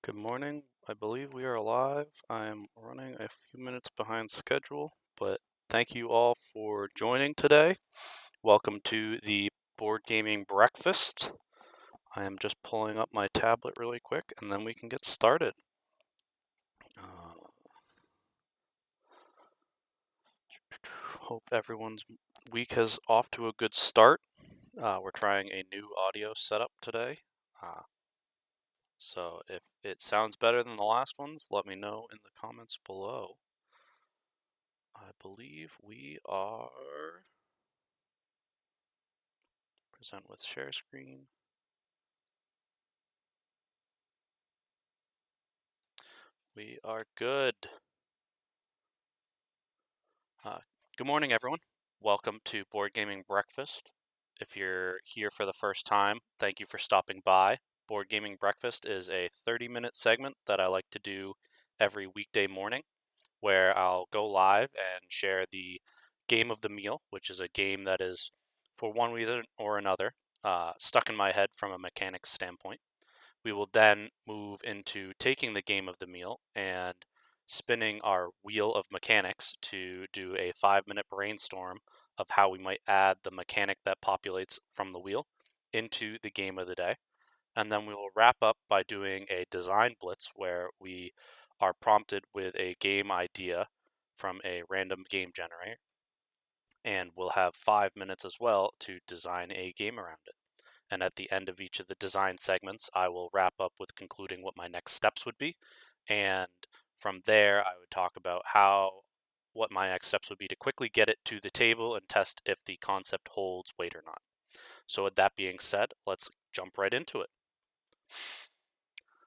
Good morning. I believe we are live. I'm running a few minutes behind schedule, but thank you all for joining today. Welcome to the Board Gaming Breakfast. I am just pulling up my tablet really quick and then we can get started. Hope everyone's week is off to a good start. We're trying a new audio setup today. So if it sounds better than the last ones, let me know in the comments below. I believe we are present with share screen. We are good. Good morning, everyone. Welcome to Board Gaming Breakfast. If you're here for the first time, thank you for stopping by. Board Gaming Breakfast is a 30-minute segment that I like to do every weekday morning, where I'll go live and share the game of the meal, which is a game that is, for one reason or another, stuck in my head from a mechanics standpoint. We will then move into taking the game of the meal and spinning our wheel of mechanics to do a 5-minute brainstorm of how we might add the mechanic that populates from the wheel into the game of the day. And then we will wrap up by doing a design blitz where we are prompted with a game idea from a random game generator. And we'll have 5 minutes as well to design a game around it. And at the end of each of the design segments, I will wrap up with concluding what my next steps would be. And from there, I would talk about what my next steps would be to quickly get it to the table and test if the concept holds weight or not. So with that being said, let's jump right into it.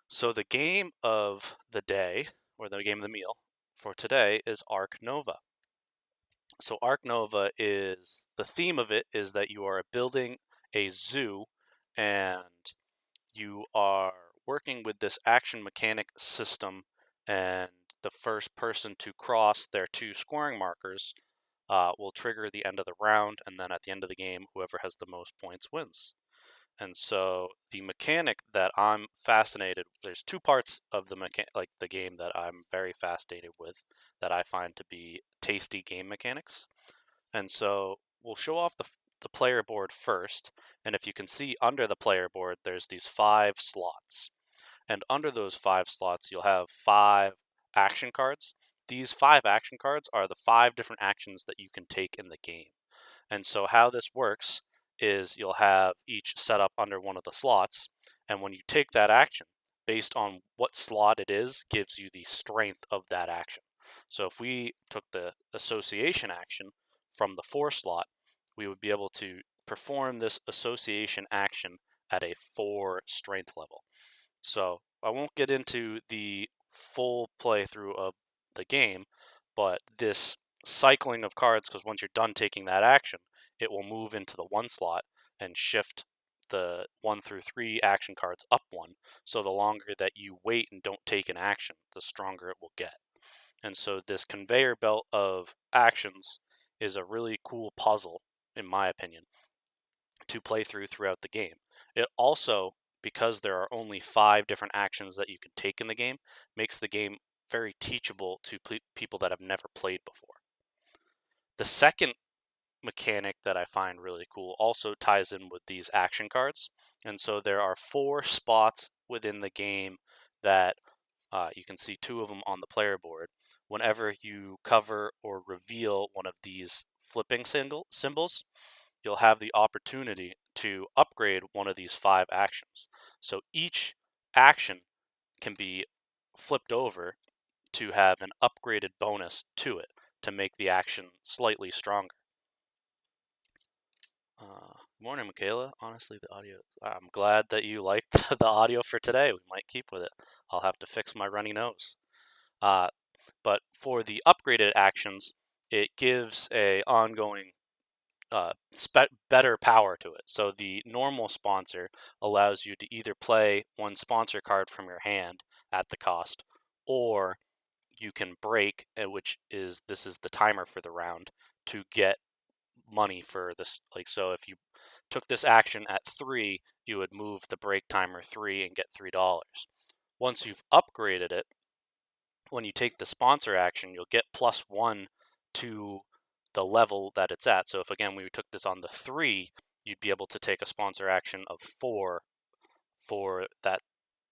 So the game of the day, or the game of the meal for today, is Ark Nova. So Ark Nova is, the theme of it is that you are building a zoo and you are working with this action mechanic system, and the first person to cross their 2 scoring markers will trigger the end of the round, and then at the end of the game, whoever has the most points wins. And so the mechanic that I'm fascinated, there's 2 parts of the game that I'm very fascinated with, that I find to be tasty game mechanics. And so we'll show off the player board first, and if you can see under the player board, there's these 5 slots. And under those 5 slots, you'll have 5 action cards. These 5 action cards are the 5 different actions that you can take in the game. And so how this works is you'll have each set up under one of the slots, and when you take that action, based on what slot it is, gives you the strength of that action. So if we took the association action from the 4 slot, we would be able to perform this association action at a 4 strength level. So I won't get into the full playthrough of the game, but this cycling of cards, because once you're done taking that action, it will move into the 1 slot and shift the 1 through 3 action cards up 1. So the longer that you wait and don't take an action, the stronger it will get. And so this conveyor belt of actions is a really cool puzzle, in my opinion, to play throughout the game. It also, because there are only 5 different actions that you can take in the game, makes the game very teachable to people that have never played before. The second mechanic that I find really cool also ties in with these action cards. And so there are 4 spots within the game that you can see 2 of them on the player board. Whenever you cover or reveal one of these flipping symbols, you'll have the opportunity to upgrade one of these 5 actions. So each action can be flipped over to have an upgraded bonus to it to make the action slightly stronger. Morning, Michaela. Honestly, the audio, I'm glad that you liked the audio for today. We might keep with it. I'll have to fix my runny nose. But for the upgraded actions, it gives a ongoing better power to it. So the normal sponsor allows you to either play 1 sponsor card from your hand at the cost, or you can break, this is the timer for the round, to get money for this. Like, so if you took this action at 3, you would move the break timer 3 and get $3. Once you've upgraded it, when you take the sponsor action, you'll get +1 to the level that it's at. So if, again, we took this on the 3, you'd be able to take a sponsor action of 4 for that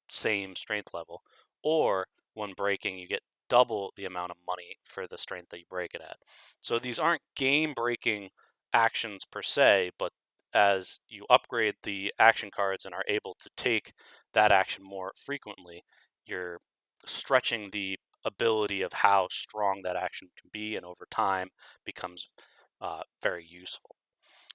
same strength level. Or when breaking, you get double the amount of money for the strength that you break it at. So these aren't game-breaking actions per se, but as you upgrade the action cards and are able to take that action more frequently, you're stretching the ability of how strong that action can be, and over time becomes very useful.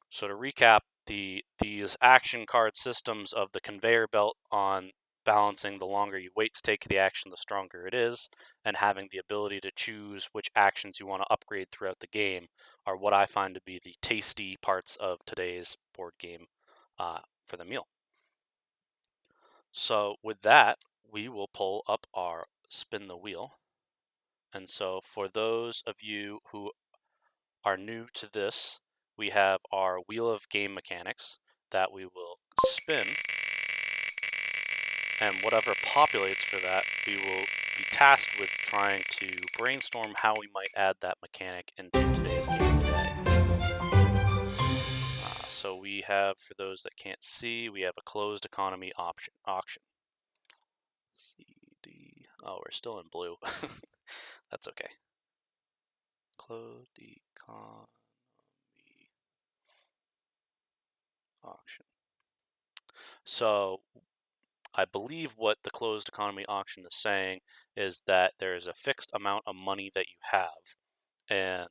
So to recap, these action card systems of the conveyor belt on balancing the longer you wait to take the action, the stronger it is, and having the ability to choose which actions you want to upgrade throughout the game are what I find to be the tasty parts of today's board game for the meal. So with that, we will pull up our spin the wheel. And so for those of you who are new to this, we have our wheel of game mechanics that we will spin, and whatever populates for that, we will be tasked with trying to brainstorm how we might add that mechanic into today's game today. So we have, for those that can't see, we have a closed economy auction. CD. Oh, we're still in blue. That's okay. Closed economy auction. So I believe what the closed economy auction is saying is that there is a fixed amount of money that you have, and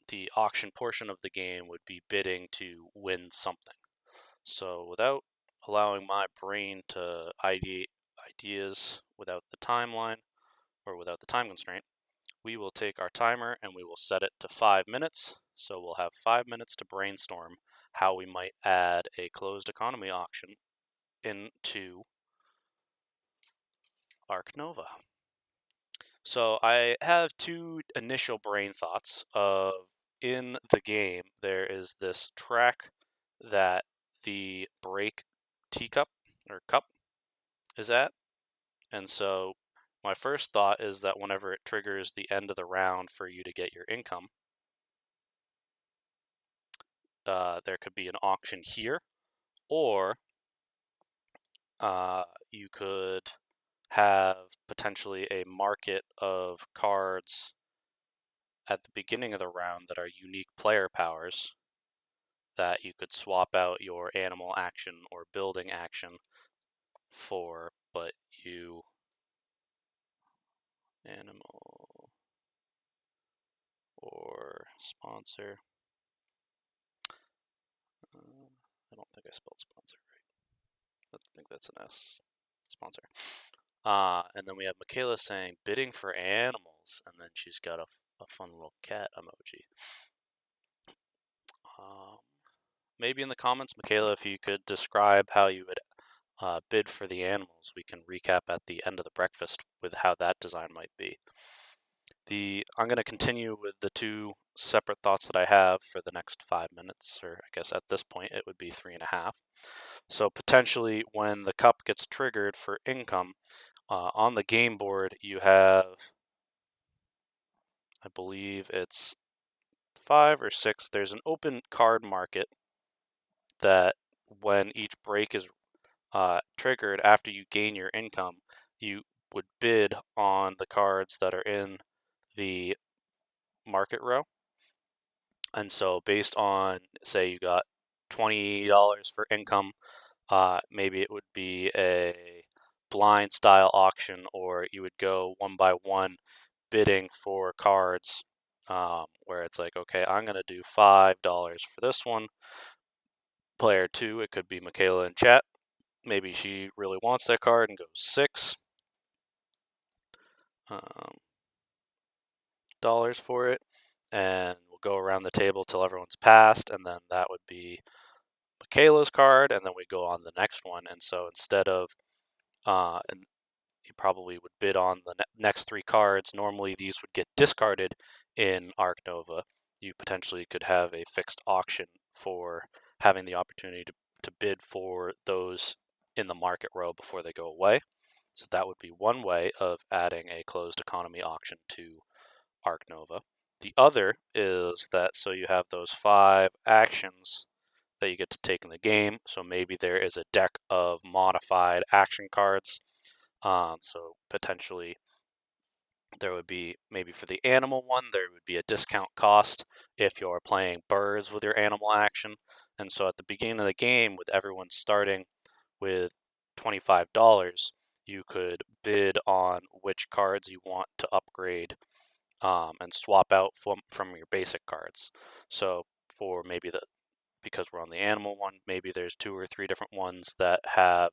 the auction portion of the game would be bidding to win something. So without allowing my brain to ideate ideas without the timeline or without the time constraint, we will take our timer and we will set it to 5 minutes. So we'll have 5 minutes to brainstorm how we might add a closed economy auction into Ark Nova. So I have two initial brain thoughts of, in the game, there is this track that the break teacup or cup is at. And so my first thought is that whenever it triggers the end of the round for you to get your income, there could be an auction here, or you could have potentially a market of cards at the beginning of the round that are unique player powers that you could swap out your animal action or building action for, but you animal or sponsor. I don't think I spelled sponsor right. I think that's an S. Sponsor. And then we have Michaela saying bidding for animals, and then she's got a fun little cat emoji. Maybe in the comments, Michaela, if you could describe how you would bid for the animals, we can recap at the end of the breakfast with how that design might be. I'm going to continue with the two separate thoughts that I have for the next 5 minutes, or I guess at this point it would be 3.5. So potentially when the cup gets triggered for income, on the game board you have, I believe it's 5 or 6, there's an open card market that when each break is triggered after you gain your income, you would bid on the cards that are in the market row. And so based on, say you got $20 for income, maybe it would be a blind style auction, or you would go one by one bidding for cards, where it's like, okay, I'm going to do $5 for this one. Player 2, it could be Michaela in chat. Maybe she really wants that card and goes $6 dollars for it, and we'll go around the table till everyone's passed, and then that would be Michaela's card, and then we go on the next one. And so instead of, and you probably would bid on the next 3 cards. Normally these would get discarded in Ark Nova. You potentially could have a fixed auction for having the opportunity to to bid for those in the market row before they go away. So that would be one way of adding a closed economy auction to Arc Nova. The other is that so you have those 5 actions that you get to take in the game. So maybe there is a deck of modified action cards. So potentially there would be, maybe for the animal one, there would be a discount cost if you're playing birds with your animal action. And so at the beginning of the game, with everyone starting with $25, you could bid on which cards you want to upgrade and swap out from your basic cards. So for maybe because we're on the animal one, maybe there's 2 or 3 different ones that have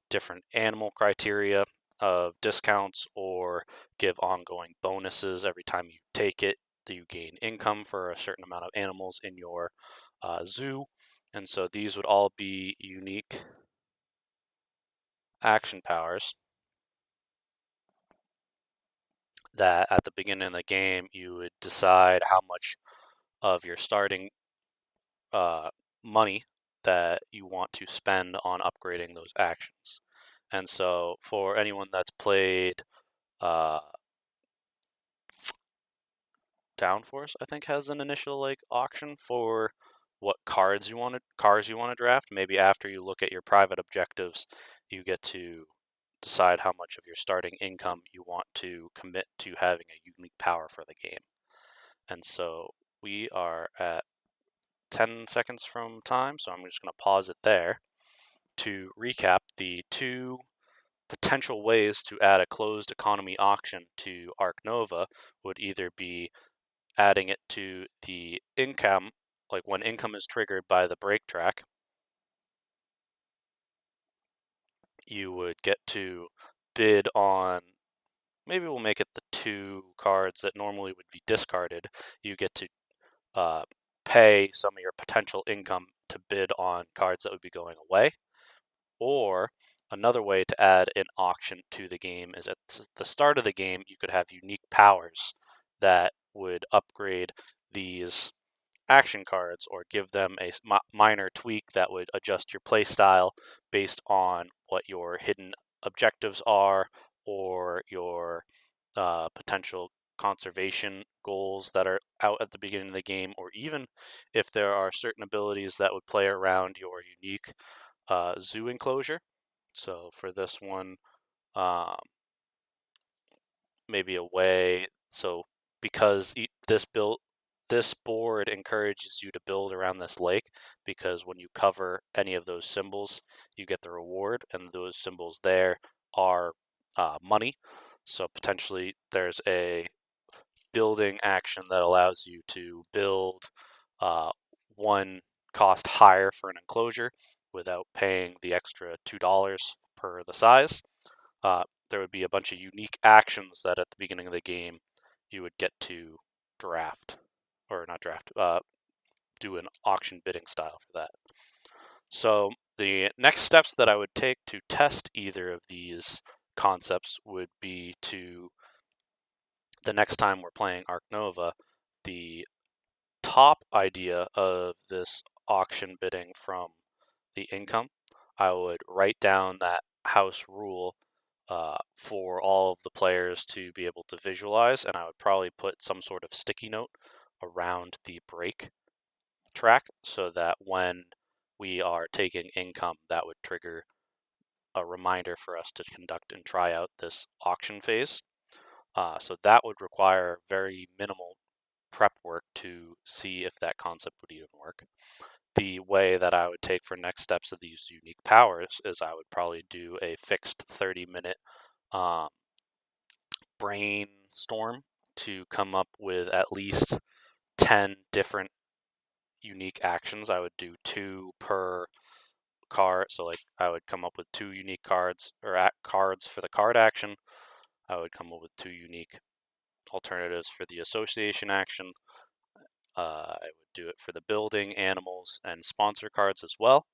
different animal criteria of discounts or give ongoing bonuses every time you take it. You gain income for a certain amount of animals in your zoo. And so these would all be unique action powers that at the beginning of the game you would decide how much of your starting money that you want to spend on upgrading those actions. And so for anyone that's played uh, Downforce, I think has an initial like auction for what cars you want to draft. Maybe after you look at your private objectives, you get to decide how much of your starting income you want to commit to having a unique power for the game. And so we are at 10 seconds from time, so I'm just going to pause it there to recap the 2 potential ways to add a closed economy auction to Arc Nova would either be adding it to the income, like when income is triggered by the break track, you would get to bid on, maybe we'll make it the 2 cards that normally would be discarded. You get to pay some of your potential income to bid on cards that would be going away. Or another way to add an auction to the game is at the start of the game, you could have unique powers that would upgrade these action cards or give them a minor tweak that would adjust your play style based on what your hidden objectives are or your potential conservation goals that are out at the beginning of the game, or even if there are certain abilities that would play around your unique zoo enclosure. So for this one, um, maybe a way. So because this board encourages you to build around this lake, because when you cover any of those symbols, you get the reward, and those symbols there are money. So potentially there's a building action that allows you to build uh, one cost higher for an enclosure without paying the extra $2 per the size. There would be a bunch of unique actions that at the beginning of the game you would get to draft, or not draft, do an auction bidding style for that. So the next steps that I would take to test either of these concepts would be to, the next time we're playing Arc Nova, the top idea of this auction bidding from the income, I would write down that house rule for all of the players to be able to visualize, and I would probably put some sort of sticky note around the break track so that when we are taking income, that would trigger a reminder for us to conduct and try out this auction phase. So that would require very minimal prep work to see if that concept would even work. The way that I would take for next steps of these unique powers is I would probably do a fixed 30-minute brainstorm to come up with at least 10 different unique actions. I would do 2 per card. So like I would come up with 2 unique cards or cards for the card action. I would come up with 2 unique alternatives for the association action. I would do it for the building, animals, and sponsor cards as well.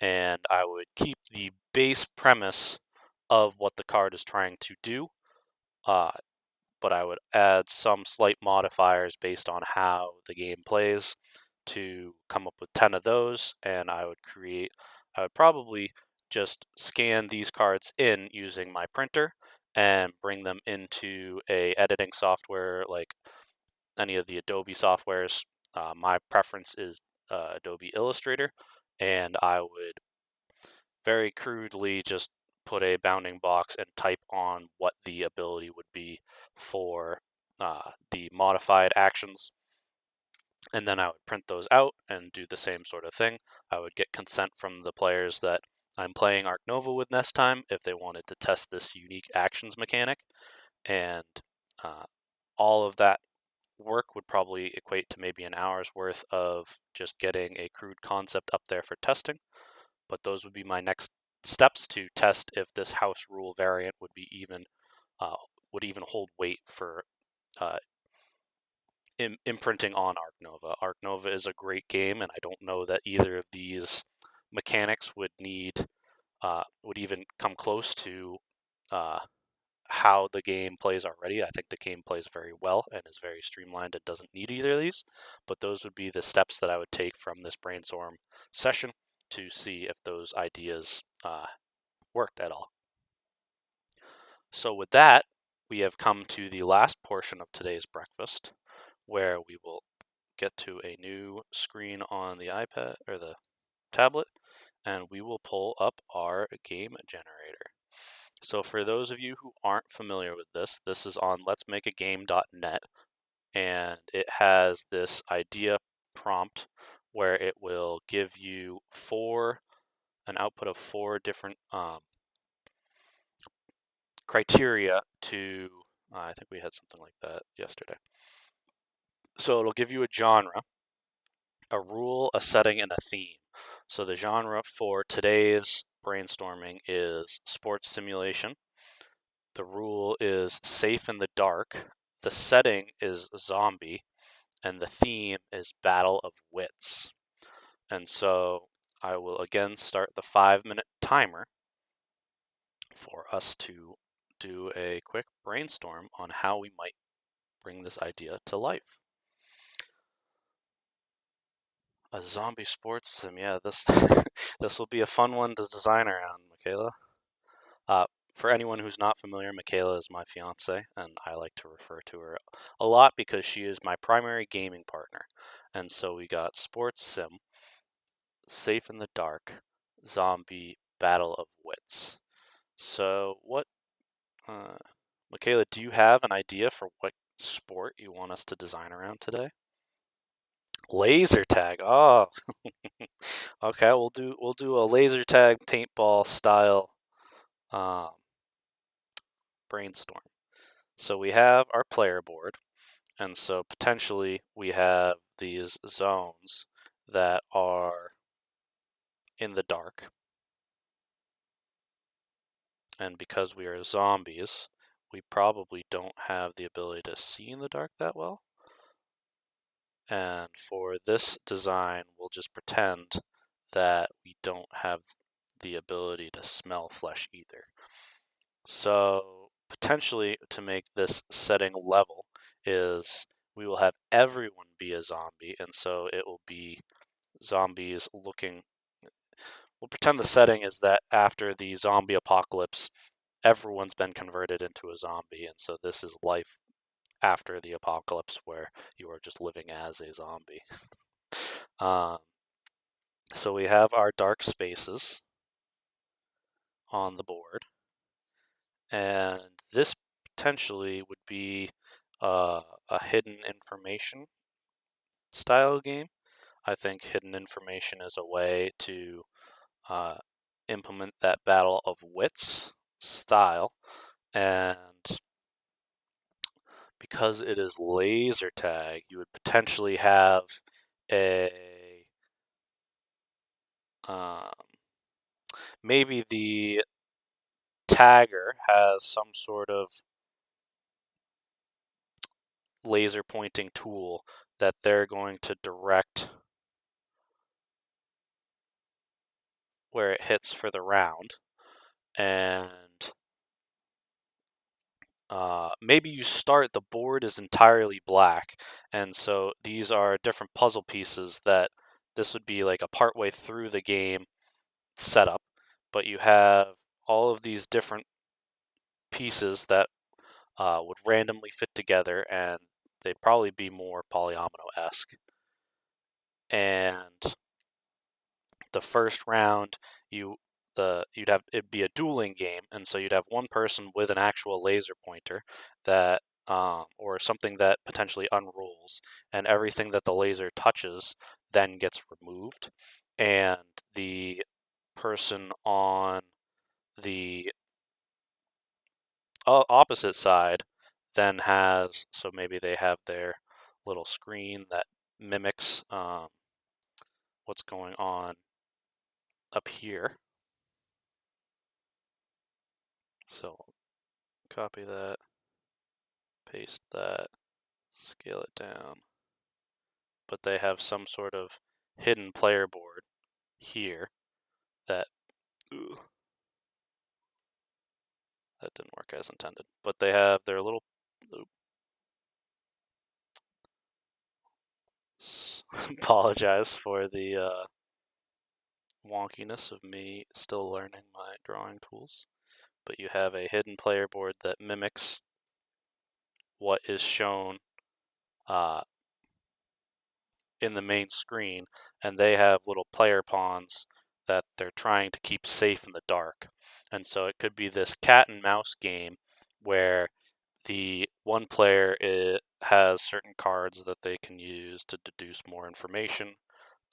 And I would keep the base premise of what the card is trying to do, but I would add some slight modifiers based on how the game plays to come up with 10 of those, and I would create I would probably just scan these cards in using my printer and bring them into a editing software like any of the Adobe softwares. My preference is Adobe Illustrator, and I would very crudely just put a bounding box and type on what the ability would be for the modified actions. And then I would print those out and do the same sort of thing. I would get consent from the players that I'm playing Arc Nova with next time if they wanted to test this unique actions mechanic. And all of that work would probably equate to maybe an hour's worth of just getting a crude concept up there for testing. But those would be my next steps to test if this house rule variant would be even hold weight for uh, imprinting on Arc Nova. Arc Nova is a great game, and I don't know that either of these mechanics would even come close to how the game plays already. I think the game plays very well and is very streamlined. It doesn't need either of these, but those would be the steps that I would take from this brainstorm session to see if those ideas worked at all. So with that, we have come to the last portion of today's breakfast, where we will get to a new screen on the iPad or the tablet, and we will pull up our game generator. So for those of you who aren't familiar with this, this is on letsmakeagame.net, and it has this idea prompt where it will give you an output of 4 different criteria to, I think we had something like that yesterday. So it'll give you a genre, a rule, a setting, and a theme. So the genre for today's brainstorming is sports simulation. The rule is safe in the dark. The setting is zombie. And the theme is battle of wits. And so I will again start the 5-minute timer for us to do a quick brainstorm on how we might bring this idea to life. A zombie sports sim, yeah, this this will be a fun one to design around, Michaela. For anyone who's not familiar, Michaela is my fiance, and I like to refer to her a lot because she is my primary gaming partner. And so we got sports sim, safe in the dark, zombie, battle of wits. So Michaela, do you have an idea for what sport you want us to design around today? Laser tag. Oh, okay. We'll do a laser tag paintball style um, brainstorm. So we have our player board, and so potentially we have these zones that are in the dark. And because we are zombies, we probably don't have the ability to see in the dark that well. And for this design, we'll just pretend that we don't have the ability to smell flesh either. So potentially to make this setting level is we will have everyone be a zombie, and so it will be zombies looking. We'll pretend the setting is that after the zombie apocalypse, everyone's been converted into a zombie, and so this is life after the apocalypse where you are just living as a zombie. um, so we have our dark spaces on the board, and this potentially would be a hidden information style game. I think hidden information is a way to uh, implement that battle of wits style, and because it is laser tag, you would potentially have a um, maybe the tagger has some sort of laser pointing tool that they're going to direct where it hits for the round, and maybe you start, the board is entirely black, and so these are different puzzle pieces that this would be like a part way through the game setup, but you have all of these different pieces that would randomly fit together, and they'd probably be more polyomino-esque. And the first round, it'd be a dueling game, and so you'd have one person with an actual laser pointer that or something that potentially unrolls, and everything that the laser touches then gets removed, and the person on the opposite side then has, so maybe they have their little screen that mimics what's going on up here. So copy that, paste that, scale it down. But they have some sort of hidden player board here that, ooh, that didn't work as intended. But they have their little, apologize for the wonkiness of me still learning my drawing tools. But you have a hidden player board that mimics what is shown in the main screen, and they have little player pawns that they're trying to keep safe in the dark. And so it could be this cat and mouse game where the one player has certain cards that they can use to deduce more information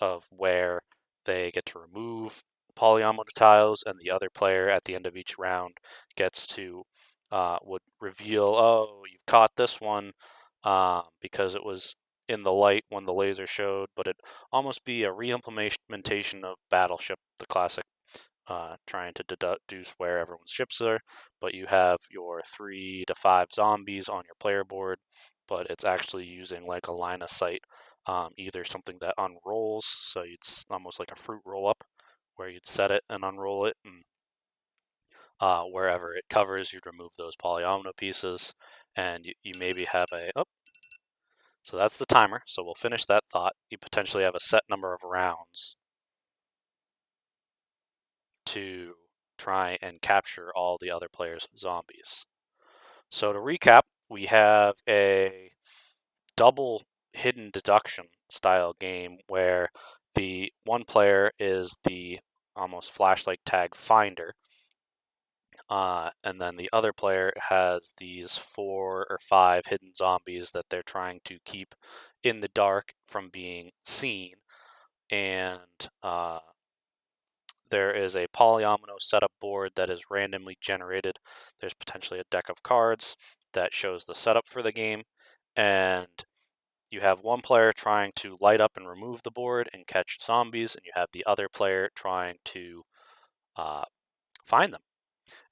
of where they get to remove polyomino tiles, and the other player at the end of each round gets to would reveal, oh, you've caught this one because it was in the light when the laser showed, but it almost be a re-implementation of Battleship, the classic, trying to deduce where everyone's ships are. But you have your 3 to 5 zombies on your player board, but it's actually using like a line of sight, either something that unrolls, so it's almost like a fruit roll up, where you'd set it and unroll it, and wherever it covers, you'd remove those polyomino pieces, and you maybe have a, oh, so that's the timer, so we'll finish that thought. You potentially have a set number of rounds to try and capture all the other players' zombies. So to recap, we have a double hidden deduction style game where the one player is the almost flashlight tag finder, and then the other player has these 4 or 5 hidden zombies that they're trying to keep in the dark from being seen. And there is a polyomino setup board that is randomly generated. There's potentially a deck of cards that shows the setup for the game, and you have one player trying to light up and remove the board and catch zombies, and you have the other player trying to find them.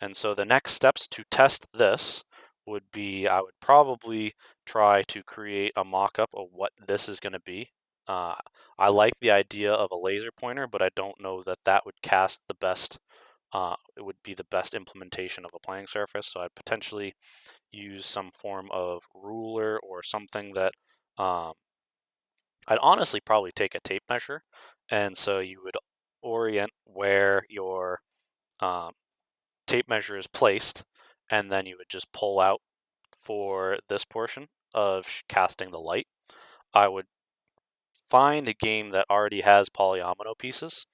And so the next steps to test this would be, I would probably try to create a mock-up of what this is going to be. I like the idea of a laser pointer, but I don't know that that would cast the best, it would be the best implementation of a playing surface. So I'd potentially use some form of ruler or something that, I'd honestly probably take a tape measure. And so you would orient where your tape measure is placed, and then you would just pull out for this portion of casting the light. I would find a game that already has polyomino pieces,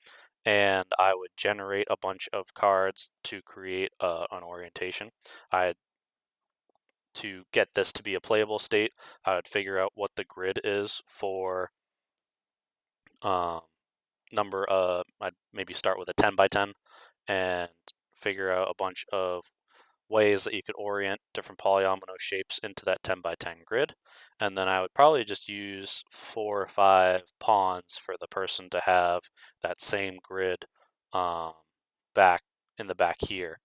and I would generate a bunch of cards to create an orientation. To get this to be a playable state, I would figure out what the grid is for number. I'd maybe start with a 10 by 10 and figure out a bunch of ways that you could orient different polyomino shapes into that 10 by 10 grid. And then I would probably just use 4 or 5 pawns for the person to have that same grid back in the back here.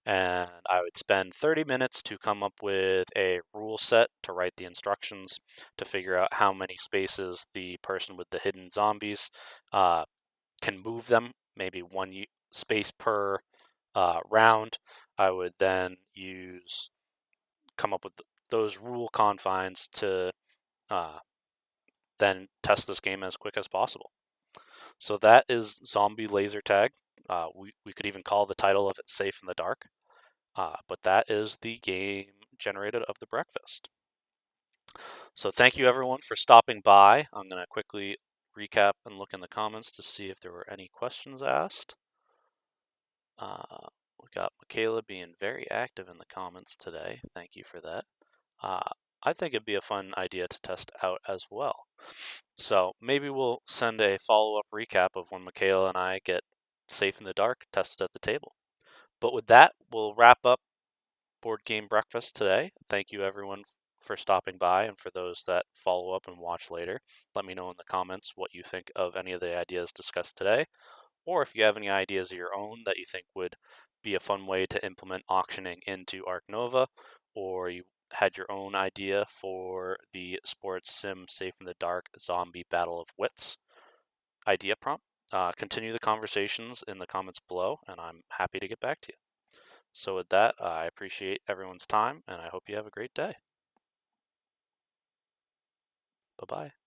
And I would spend 30 minutes to come up with a rule set to write the instructions to figure out how many spaces the person with the hidden zombies can move them, maybe one space per round. I would then come up with those rule confines to then test this game as quick as possible. So that is Zombie Laser Tag. We could even call the title of it Safe in the Dark, but that is the game generated of the breakfast. So thank you everyone for stopping by. I'm going to quickly recap and look in the comments to see if there were any questions asked. We got Michaela being very active in the comments today. Thank you for that. I think it'd be a fun idea to test out as well. So maybe we'll send a follow-up recap of when Michaela and I get Safe in the Dark tested at the table. But with that, we'll wrap up Board Game Breakfast today. Thank you everyone for stopping by, and for those that follow up and watch later, let me know in the comments what you think of any of the ideas discussed today, or if you have any ideas of your own that you think would be a fun way to implement auctioning into Ark Nova, or you had your own idea for the sports sim Safe in the Dark zombie battle of wits idea prompt. Continue the conversations in the comments below, and I'm happy to get back to you. So with that, I appreciate everyone's time, and I hope you have a great day. Bye-bye.